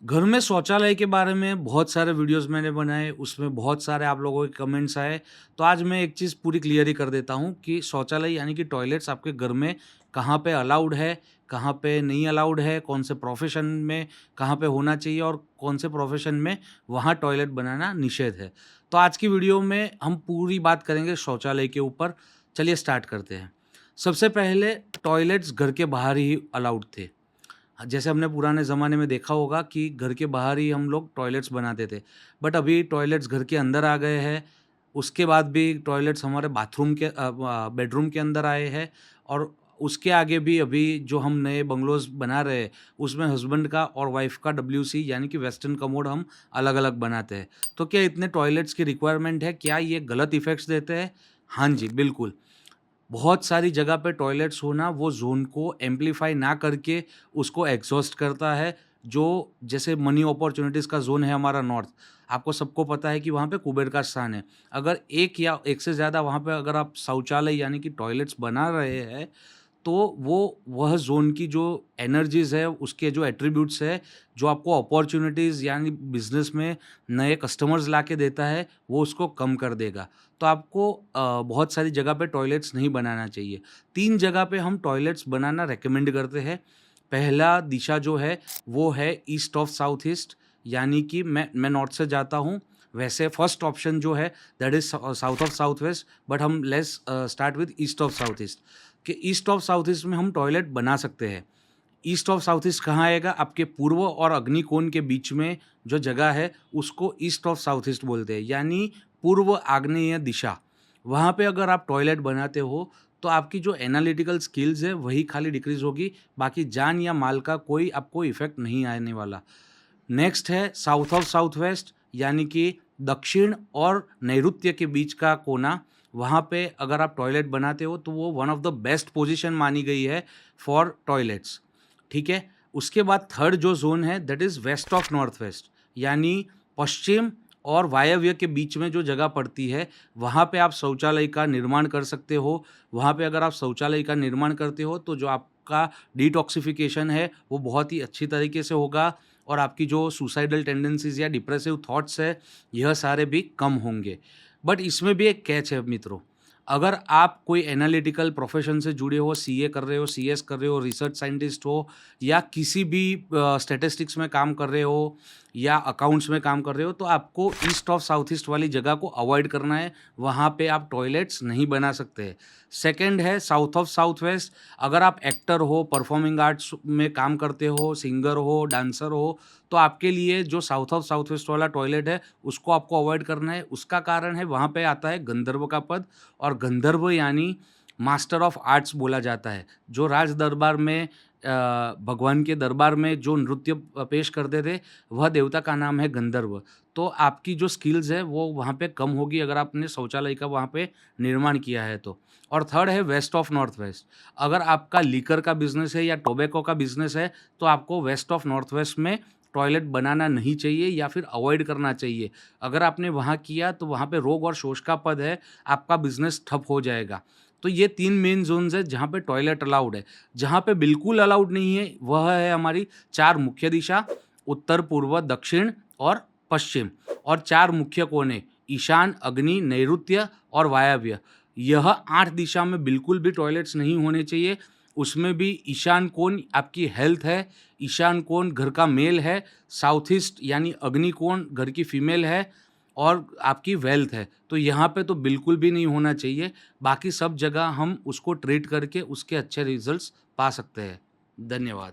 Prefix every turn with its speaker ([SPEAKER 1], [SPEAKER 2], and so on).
[SPEAKER 1] घर में शौचालय के बारे में बहुत सारे वीडियोस मैंने बनाए, उसमें बहुत सारे आप लोगों के कमेंट्स आए। तो आज मैं एक चीज़ पूरी क्लियर ही कर देता हूँ कि शौचालय यानी कि टॉयलेट्स आपके घर में कहाँ पे अलाउड है, कहाँ पे नहीं अलाउड है, कौन से प्रोफ़ेशन में कहाँ पे होना चाहिए और कौन से प्रोफ़ेशन में वहाँ टॉयलेट बनाना निषेध है। तो आज की वीडियो में हम पूरी बात करेंगे शौचालय के ऊपर। चलिए स्टार्ट करते हैं। सबसे पहले टॉयलेट्स घर के बाहर ही अलाउड थे। जैसे हमने पुराने ज़माने में देखा होगा कि घर के बाहर ही हम लोग टॉयलेट्स बनाते थे। बट अभी टॉयलेट्स घर के अंदर आ गए हैं। उसके बाद भी टॉयलेट्स हमारे बाथरूम के बेडरूम के अंदर आए हैं और उसके आगे भी अभी जो हम नए बंगलोज़ बना रहे हैं, उसमें हस्बैंड का और वाइफ़ का WC यानी कि वेस्टर्न कमोड हम अलग-अलग बनाते हैं। तो क्या इतने टॉयलेट्स की रिक्वायरमेंट है? क्या ये गलत इफ़ेक्ट्स देते हैं? हाँ जी, बिल्कुल। बहुत सारी जगह पे टॉयलेट्स होना वो ज़ोन को एम्प्लीफाई ना करके उसको एग्ज़ॉस्ट करता है। जो जैसे मनी अपॉर्च्युनिटीज़ का ज़ोन है हमारा नॉर्थ, आपको सबको पता है कि वहाँ पे कुबेर का स्थान है। अगर एक या एक से ज़्यादा वहाँ पे अगर आप शौचालय यानी कि टॉयलेट्स बना रहे हैं, तो वह ज़ोन की जो एनर्जीज़ है, उसके जो एट्रिब्यूट्स है, जो आपको अपॉर्च्युनिटीज़ यानी बिज़नेस में नए कस्टमर्स लाके देता है, वो उसको कम कर देगा। तो आपको बहुत सारी जगह पे टॉयलेट्स नहीं बनाना चाहिए। 3 जगह पे हम टॉयलेट्स बनाना रिकमेंड करते हैं। पहला दिशा जो है, वो है ईस्ट ऑफ साउथ ईस्ट यानी कि मैं नॉर्थ से जाता हूँ, वैसे फर्स्ट ऑप्शन जो है that is south of south west, but हम let's start with east of south east. कि ईस्ट ऑफ साउथ ईस्ट में हम टॉयलेट बना सकते हैं। ईस्ट ऑफ साउथ ईस्ट कहाँ आएगा? आपके पूर्व और अग्निकोण के बीच में जो जगह है, उसको ईस्ट ऑफ साउथ ईस्ट बोलते हैं, यानी पूर्व आग्नेय दिशा। वहाँ पे अगर आप टॉयलेट बनाते हो, तो आपकी जो एनालिटिकल स्किल्स है, वही खाली डिक्रीज़ होगी, बाकी जान या माल का कोई आपको इफ़ेक्ट नहीं आने वाला। नेक्स्ट है साउथ ऑफ साउथ वेस्ट यानी कि दक्षिण और नैऋत्य के बीच का कोना। वहाँ पे अगर आप टॉयलेट बनाते हो तो वो one of the best position मानी गई है फॉर टॉयलेट्स। ठीक है? उसके बाद थर्ड जो ज़ोन है that is west of north west यानी पश्चिम और वायव्य के बीच में जो जगह पड़ती है, वहाँ पे आप शौचालय का निर्माण कर सकते हो। वहाँ पे अगर आप शौचालय का निर्माण करते हो तो जो आपका डिटॉक्सिफ़िकेशन है वो बहुत ही अच्छी तरीके से होगा और आपकी जो सुसाइडल टेंडेंसीज़ या डिप्रेसिव थॉट्स है, यह सारे भी कम होंगे। बट इसमें भी एक कैच है मित्रों, अगर आप कोई एनालिटिकल प्रोफ़ेशन से जुड़े हो, सीए कर रहे हो, सीएस कर रहे हो, रिसर्च साइंटिस्ट हो या किसी भी स्टैटिस्टिक्स में काम कर रहे हो या अकाउंट्स में काम कर रहे हो, तो आपको ईस्ट ऑफ साउथ ईस्ट वाली जगह को अवॉइड करना है, वहाँ पे आप टॉयलेट्स नहीं बना सकते। सेकंड है साउथ ऑफ साउथ वेस्ट। अगर आप एक्टर हो, परफॉर्मिंग आर्ट्स में काम करते हो, सिंगर हो, डांसर हो, तो आपके लिए जो साउथ ऑफ साउथ वेस्ट वाला टॉयलेट है, उसको आपको अवॉइड करना है। उसका कारण है वहाँ पे आता है गंधर्व का पद और गंधर्व यानी मास्टर ऑफ आर्ट्स बोला जाता है। जो राज दरबार में भगवान के दरबार में जो नृत्य पेश करते थे, वह देवता का नाम है गंधर्व। तो आपकी जो स्किल्स है, वो वहाँ पे कम होगी अगर आपने शौचालय का वहाँ पे निर्माण किया है तो। और थर्ड है वेस्ट ऑफ नॉर्थ वेस्ट। अगर आपका लीकर का बिज़नेस है या टोबैको का बिज़नेस है, तो आपको वेस्ट ऑफ नॉर्थ वेस्ट में टॉयलेट बनाना नहीं चाहिए या फिर अवॉइड करना चाहिए। अगर आपने वहाँ किया तो वहाँ पे रोग और शोष का पद है, आपका बिज़नेस ठप हो जाएगा। तो ये 3 मेन ज़ोन्स हैं जहाँ पे टॉयलेट अलाउड है। जहाँ पे बिल्कुल अलाउड नहीं है, वह है हमारी 4 मुख्य दिशा, उत्तर, पूर्व, दक्षिण और पश्चिम और 4 मुख्य कोने, ईशान, अग्नि, नैऋत्य और वायव्य। यह 8 दिशा में बिल्कुल भी टॉयलेट्स नहीं होने चाहिए। उसमें भी ईशान कोण आपकी हेल्थ है, ईशान कोण घर का मेल है, साउथ ईस्ट यानी अग्नि कोण घर की फीमेल है और आपकी वेल्थ है। तो यहाँ पे तो बिल्कुल भी नहीं होना चाहिए। बाकी सब जगह हम उसको ट्रीट करके उसके अच्छे रिज़ल्ट्स पा सकते हैं। धन्यवाद।